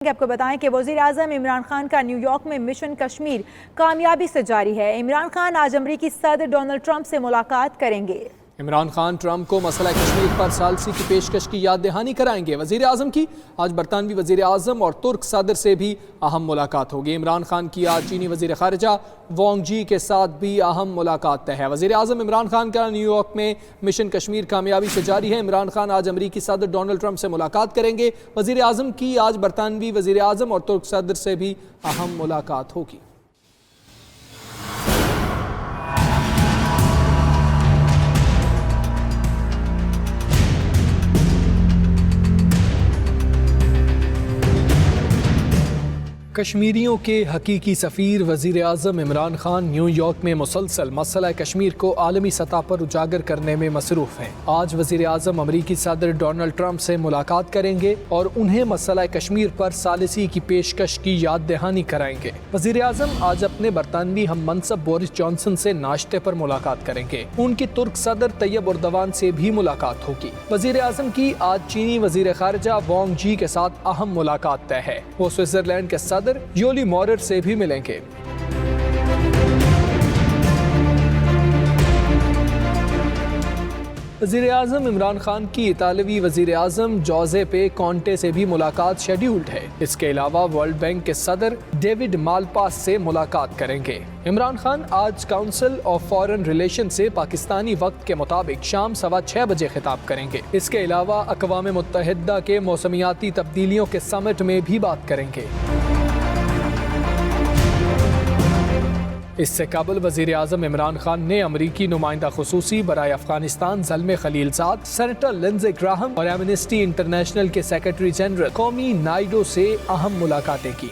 آپ کو بتائیں کہ وزیر اعظم عمران خان کا نیو یارک میں مشن کشمیر کامیابی سے جاری ہے۔ عمران خان آج امریکی صدر ڈونلڈ ٹرمپ سے ملاقات کریں گے۔ عمران خان ٹرمپ کو مسئلہ کشمیر پر ثالثی کی پیشکش کی یاد دہانی کرائیں گے۔ وزیر اعظم کی آج برطانوی وزیر اعظم اور ترک صدر سے بھی اہم ملاقات ہوگی۔ عمران خان کی آج چینی وزیر خارجہ وانگ جی کے ساتھ بھی اہم ملاقات طے ہے۔ وزیر اعظم عمران خان کا نیو یارک میں مشن کشمیر کامیابی سے جاری ہے۔ عمران خان آج امریکی صدر ڈونلڈ ٹرمپ سے ملاقات کریں گے۔ وزیر اعظم کی آج برطانوی وزیر اعظم اور ترک صدر سے بھی اہم ملاقات ہوگی۔ کشمیریوں کے حقیقی سفیر وزیر اعظم عمران خان نیو یارک میں مسلسل مسئلہ کشمیر کو عالمی سطح پر اجاگر کرنے میں مصروف ہیں۔ آج وزیر اعظم امریکی صدر ڈونلڈ ٹرمپ سے ملاقات کریں گے اور انہیں مسئلہ کشمیر پر ثالثی کی پیشکش کی یاد دہانی کرائیں گے۔ وزیر اعظم آج اپنے برطانوی ہم منصب بورس جانسن سے ناشتے پر ملاقات کریں گے۔ ان کی ترک صدر طیب اردوان سے بھی ملاقات ہوگی۔ وزیر اعظم کی آج چینی وزیر خارجہ وانگ جی کے ساتھ اہم ملاقات طے ہے۔ وہ سوئٹزرلینڈ کے صدر یولی مورر سے بھی ملیں گے۔ وزیر اعظم عمران خان کی اطالوی وزیر اعظم جوزیپے کونٹے سے بھی ملاقات شیڈیولڈ ہے۔ اس کے علاوہ ورلڈ بینک کے صدر ڈیوڈ مالپاس سے ملاقات کریں گے۔ عمران خان آج کونسل آف فارن ریلیشن سے پاکستانی وقت کے مطابق شام 6:15 بجے خطاب کریں گے۔ اس کے علاوہ اقوام متحدہ کے موسمیاتی تبدیلیوں کے سمٹ میں بھی بات کریں گے۔ اس سے قبل وزیر اعظم عمران خان نے امریکی نمائندہ خصوصی برائے افغانستان زلمے خلیل زاد، سینیٹر لنزے گراہم اور ایمنسٹی انٹرنیشنل کے سیکرٹری جنرل کومی نائیڈو سے اہم ملاقاتیں کی۔